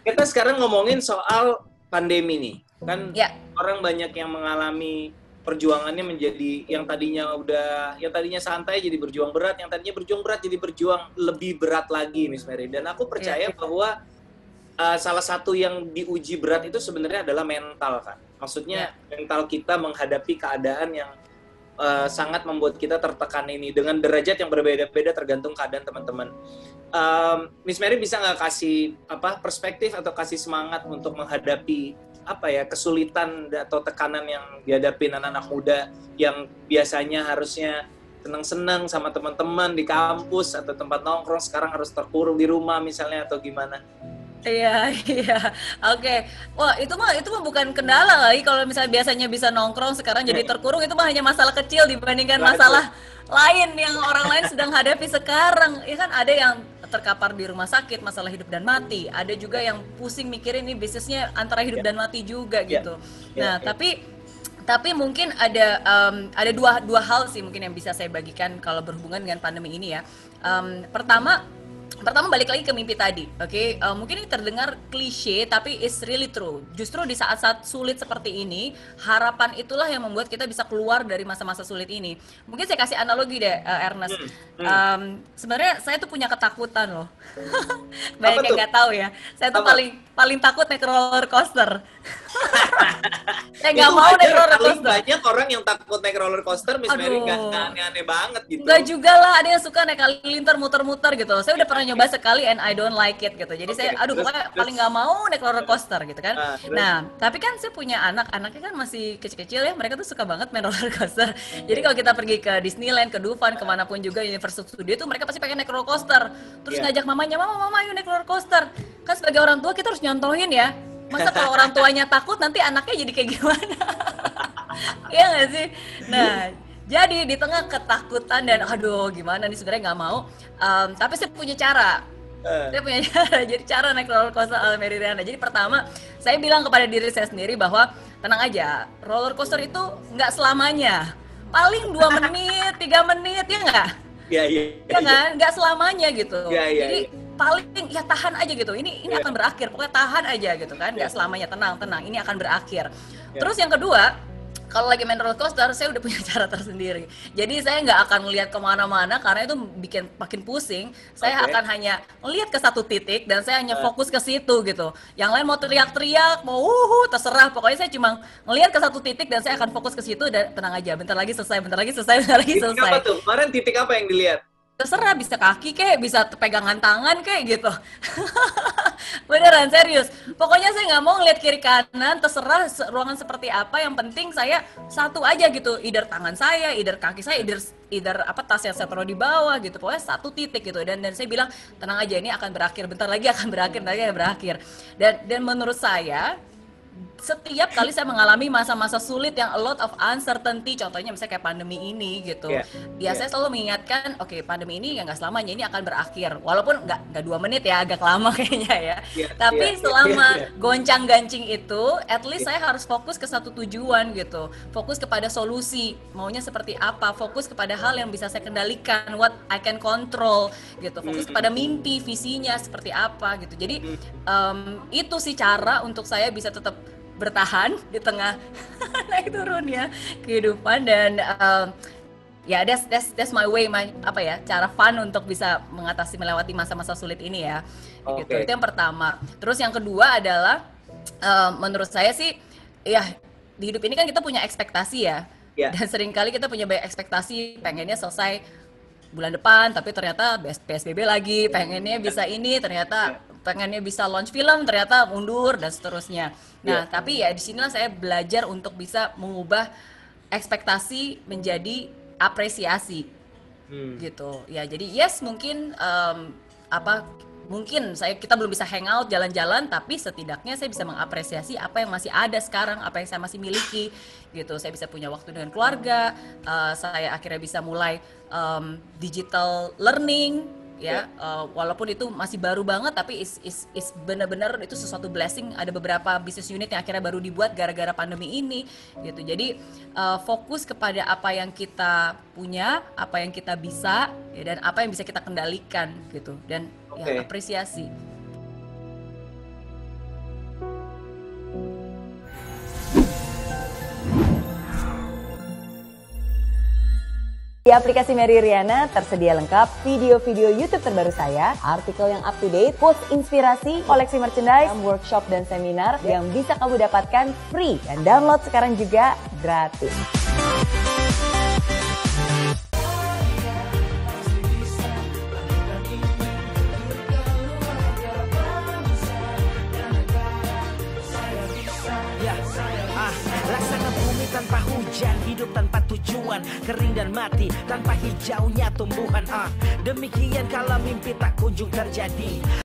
kita sekarang ngomongin soal pandemi nih. Kan Ya, orang banyak yang mengalami perjuangannya menjadi yang tadinya santai jadi berjuang berat, yang tadinya berjuang berat jadi berjuang lebih berat lagi, Miss Mary. Dan aku ya, percaya bahwa salah satu yang diuji berat itu sebenarnya adalah mental, kan. Maksudnya ya. mental kita menghadapi keadaan yang sangat membuat kita tertekan ini dengan derajat yang berbeda-beda tergantung keadaan teman-teman. Miss Mary bisa nggak kasih perspektif atau kasih semangat untuk menghadapi kesulitan atau tekanan yang dihadapi anak-anak muda yang biasanya harusnya senang-senang sama teman-teman di kampus atau tempat nongkrong, sekarang harus terkurung di rumah misalnya, atau gimana? Iya, iya. Oke. Wah, itu mah bukan kendala lagi kalau misalnya biasanya bisa nongkrong sekarang jadi terkurung, itu mah hanya masalah kecil dibandingkan Waduh. masalah lain yang orang lain sedang hadapi sekarang. Ya kan ada yang terkapar di rumah sakit, masalah hidup dan mati. Ada juga yang pusing mikirin nih bisnisnya antara hidup Ya, dan mati juga ya, gitu. ya, Nah, ya. tapi mungkin ada dua hal sih mungkin yang bisa saya bagikan kalau berhubungan dengan pandemi ini ya. Pertama balik lagi ke mimpi tadi, oke? Mungkin ini terdengar klise, tapi it's really true. Justru di saat-saat sulit seperti ini, harapan itulah yang membuat kita bisa keluar dari masa-masa sulit ini. Mungkin saya kasih analogi deh, Ernest. Hmm, hmm. Sebenarnya saya tuh punya ketakutan loh. Apa Banyak yang tuh? nggak tahu ya. Saya tuh Apa? paling paling takut naik roller coaster. Saya Itu nggak mau wajar naik roller kali, coaster. banyak orang yang takut naik roller coaster, Miss Mary, nggak Aduh. aneh-aneh banget gitu. Enggak juga lah, ada yang suka naik halilintar muter-muter gitu. Saya udah pernah nyoba sekali and I don't like it gitu. Jadi Oke, saya, aduh terus pokoknya terus paling nggak mau naik roller coaster gitu kan. terus Nah, tapi kan saya punya anak, anaknya kan masih kecil-kecil ya, mereka tuh suka banget main roller coaster. Jadi kalau kita pergi ke Disneyland, ke Dufan, kemanapun juga Universal Studio tuh mereka pasti pengen naik roller coaster. Terus ya. ngajak mamanya, mama yuk naik roller coaster. Kan sebagai orang tua kita harus nyontohin ya. Masa kalau orang tuanya takut nanti anaknya jadi kayak gimana? Iya nggak sih? Nah, jadi di tengah ketakutan dan aduh gimana nih sebenarnya nggak mau, tapi saya punya cara. Eh, Saya punya cara, jadi cara naik roller coaster ala Meridiana. Jadi pertama, saya bilang kepada diri saya sendiri bahwa tenang aja, roller coaster itu nggak selamanya. Paling 2 menit, 3 menit, ya nggak? ya, ya, Ya ya, kan? Nggak selamanya gitu. ya, ya, Jadi ya, paling ya tahan aja gitu. Ini ya, akan berakhir. Pokoknya tahan aja gitu kan. ya, Nggak selamanya, tenang. Ini akan berakhir. ya. Terus yang kedua, kalau lagi main roller coaster, saya udah punya cara tersendiri. Jadi saya nggak akan melihat kemana-mana karena itu bikin makin pusing. Saya Oke. akan hanya melihat ke satu titik dan saya hanya Eh, fokus ke situ gitu. Yang lain mau teriak-teriak, mau terserah. Pokoknya saya cuma ngelihat ke satu titik dan saya akan fokus ke situ dan tenang aja. Bentar lagi selesai, bentar lagi selesai, bentar lagi titik apa selesai. tuh? Kemarin titik apa yang dilihat? Terserah, bisa kaki kek, bisa pegangan tangan kek gitu. Beneran serius, pokoknya saya nggak mau ngeliat kiri kanan, terserah ruangan seperti apa, yang penting saya satu aja gitu, either tangan saya, either kaki saya, either apa tas yang saya taruh di bawah gitu, pokoknya satu titik gitu. Dan saya bilang tenang aja, ini akan berakhir, bentar lagi akan berakhir, bentar lagi akan berakhir. Dan menurut saya setiap kali saya mengalami masa-masa sulit yang a lot of uncertainty, contohnya misalnya kayak pandemi ini gitu, Ya, ya ya, saya selalu mengingatkan, oke, pandemi ini ya nggak selamanya, ini akan berakhir, walaupun nggak 2 menit ya, agak lama kayaknya ya. ya, ya, Tapi ya, ya, selama ya. goncang-gancing itu, at least saya harus fokus ke satu tujuan gitu, fokus kepada solusi, maunya seperti apa, fokus kepada hal yang bisa saya kendalikan, what I can control gitu, fokus kepada mimpi, visinya seperti apa gitu. Jadi itu sih cara untuk saya bisa tetap bertahan di tengah naik turunnya kehidupan. Dan ya that's my way, apa ya, cara fun untuk bisa mengatasi melewati masa-masa sulit ini ya gitu. Itu Oke. yang pertama. Terus yang kedua adalah menurut saya sih ya, di hidup ini kan kita punya ekspektasi ya, Ya, dan seringkali kita punya banyak ekspektasi, pengennya selesai bulan depan tapi ternyata PSBB lagi, pengennya bisa ini ternyata, ya, pengennya bisa launch film ternyata mundur dan seterusnya. Nah, ya. tapi ya disinilah saya belajar untuk bisa mengubah ekspektasi menjadi apresiasi Hmm. gitu ya. Jadi yes, mungkin apa, mungkin kita belum bisa hangout jalan-jalan, tapi setidaknya saya bisa mengapresiasi apa yang masih ada sekarang, apa yang saya masih miliki gitu. Saya bisa punya waktu dengan keluarga, saya akhirnya bisa mulai digital learning Ya, ya, walaupun itu masih baru banget, tapi is benar-benar itu sesuatu blessing. Ada beberapa bisnis unit yang akhirnya baru dibuat gara-gara pandemi ini gitu. Jadi fokus kepada apa yang kita punya, apa yang kita bisa ya, dan apa yang bisa kita kendalikan gitu, dan ya oke. apresiasi. aplikasi Mary Riana tersedia lengkap video-video YouTube terbaru saya, artikel yang up to date, post inspirasi, koleksi merchandise, workshop dan seminar yang bisa kamu dapatkan free dan download sekarang juga gratis. Laksana bumi tanpa hujan, hidup tanpa tujuan, kering dan mati tanpa hijaunya tumbuhan. Demikian kalau mimpi tak kunjung terjadi.